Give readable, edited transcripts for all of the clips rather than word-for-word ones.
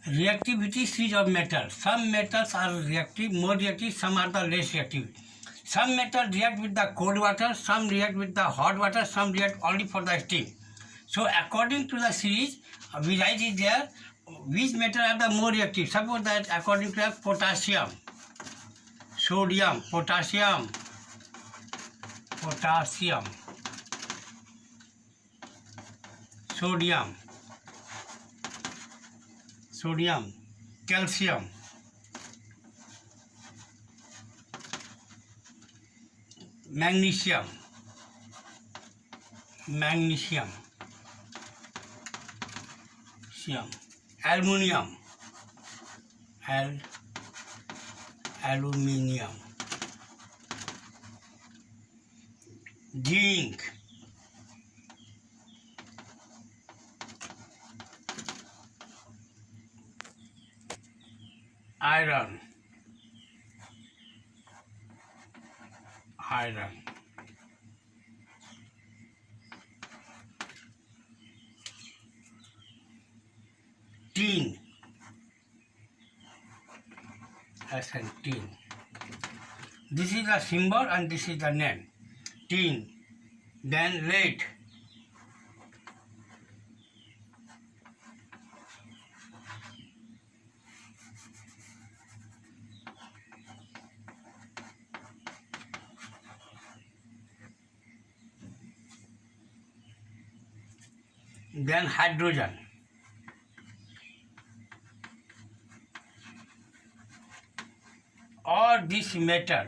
Reactivity series of metals. Some metals are reactive, more reactive, some are the less reactive. Some metals react with the cold water, some react with the hot water, some react only for the steam. So according to the series, we write it there, which metal are the more reactive. Suppose that according to the potassium, sodium, potassium, sodium, calcium, magnesium, aluminium, zinc, iron, tin, tin. This is the symbol and this is the name. Tin. Then lead. Then hydrogen. All these metals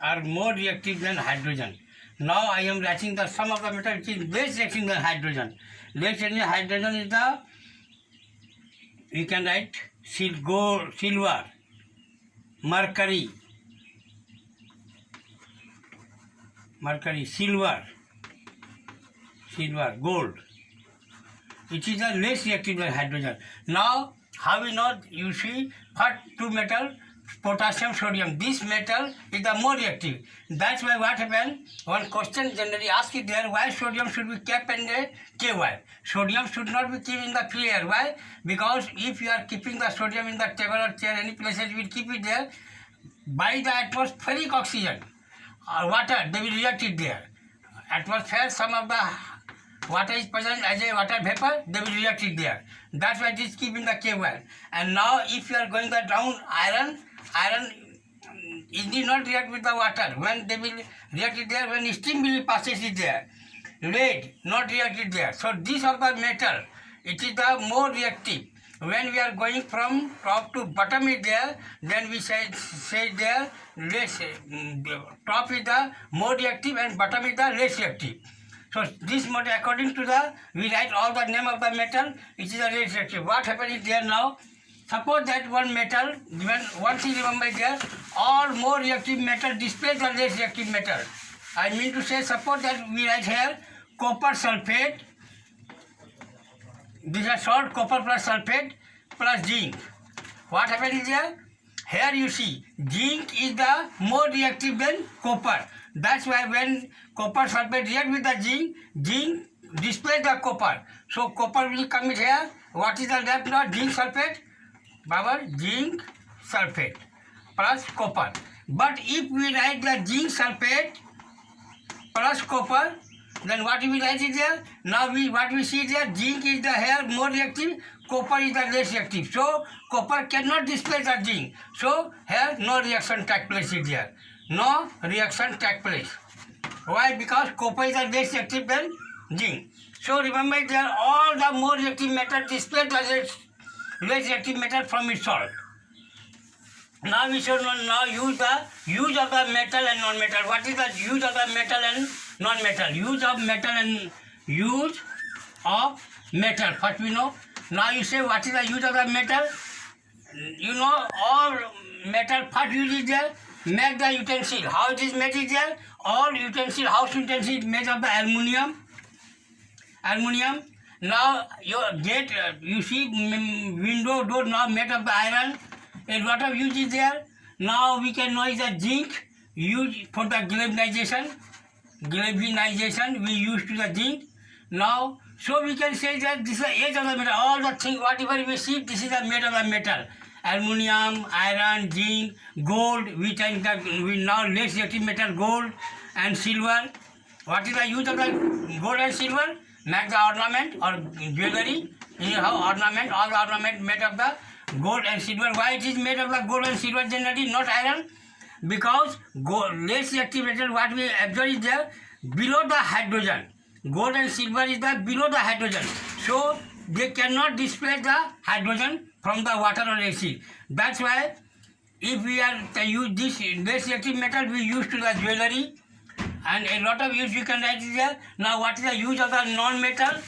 are more reactive than hydrogen. Now I am writing the sum of the metal which is less reactive than hydrogen. Less reactive than hydrogen is the, we can write silver, mercury, silver, gold. It is the less reactive than hydrogen. Now, how we know? You see, what two metal? Potassium, sodium. This metal is the more reactive. That's why what happened? One question generally asked it there, why sodium should be kept in a KY? Sodium should not be kept in the free air. Why? Because if you are keeping the sodium in the table or chair, any places you will keep it there, by the atmospheric oxygen or water, they will react it there. Atmosphere, some of the water is present as a water vapor, they will react it there. That's why it is kept in the KY. And now if you are going the down iron it will not react with the water. When they will react it there, when steam will passes it there. Lead not react it there. So this of the metal, it is the more reactive. When we are going from top to bottom is there, then we say there less. Top is the more reactive and bottom is the less reactive. So this model, according to the, we write all the name of the metal, it is a less reactive. What happened is there now? Suppose that one metal, when one thing remember there, all more reactive metal displays the less reactive metal. I mean to say, suppose that we write here copper sulfate. This is salt, copper plus sulfate plus zinc. What happened is there? Here you see, zinc is the more reactive than copper. That's why when copper sulfate react with the zinc displays the copper. So copper will come in here. What is the left now? Zinc sulfate. Zinc sulfate plus copper. But if we write the zinc sulfate plus copper, then what we write is there? Now what we see there, zinc is the here more reactive, copper is the less reactive. So copper cannot displace the zinc. So here no reaction take place is there. No reaction take place. Why? Because copper is the less reactive than zinc. So remember there, all the more reactive metal displace the less reactive metal from its salt. Now we should now use the use of the metal and non-metal. What is the use of the metal and non-metal? Use of metal. First we know. Now you say what is the use of the metal? You know all metal first use is there. Make the utensil. How it is made is there? All utensil, house utensil made of the aluminium. Now your gate, you see window door now made of the iron. A lot of use is there. Now we can know is the zinc used for the galvanization. We use to the zinc. Now So we can say that this is the age of the metal. All the things, whatever we see, this is the made of the metal. Aluminium, iron, zinc, gold, which we now less reactive metal, gold and silver. What is the use of the gold and silver? Make the ornament or jewelry. You know how ornament, all the ornament made of the gold and silver. Why it is made of the gold and silver generally, not iron? Because gold, less reactive metal, what we observe is there below the hydrogen. Gold and silver is the below the hydrogen. So they cannot displace the hydrogen from the water or acid. That's why if we are to use this less reactive metal, we use to the jewelry. And a lot of use you can write it there. Now what is the use of the non-metal?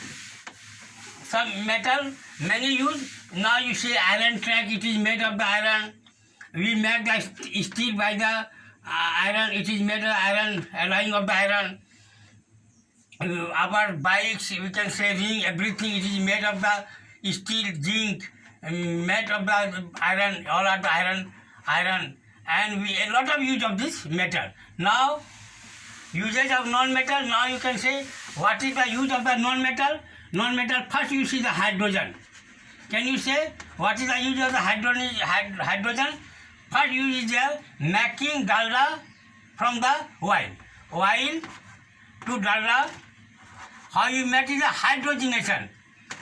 Some metal, many use. Now you see iron track, it is made of the iron. We make the steel by the iron, it is made of iron, alloying of the iron. Our bikes, we can say ring, everything, it is made of the steel, zinc, made of the iron, all are the iron. And we a lot of use of this metal. Now, usage of non-metal, now you can say, what is the use of the non-metal? Non-metal, first you see the hydrogen. Can you say, what is the use of the hydrogen? First use is there, making dalda from the oil. Oil to dalda, how you make is the hydrogenation.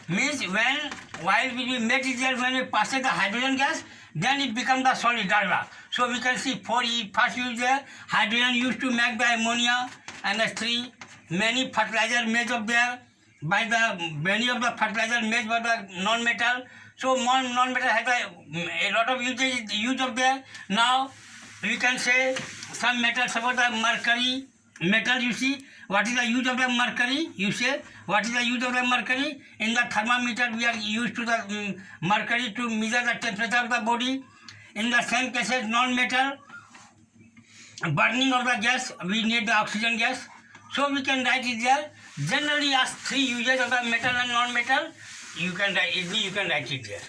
Means when oil will be made is there, when we pass the hydrogen gas, then it becomes the solid dalda. So we can see first use there, hydrogen used to make the ammonia and the three, many fertilizer made of there, many of the fertilizer made by the non-metal. So non-metal has a lot of use of there. Now we can say some metals, suppose the mercury metal, you see, what is the use of the mercury? You say, what is the use of the mercury? In the thermometer, we are used to the mercury to measure the temperature of the body. In the same cases, non-metal, burning of the gas, we need the oxygen gas. So we can write it there. Generally, as three uses of the metal and non-metal, you can write it there.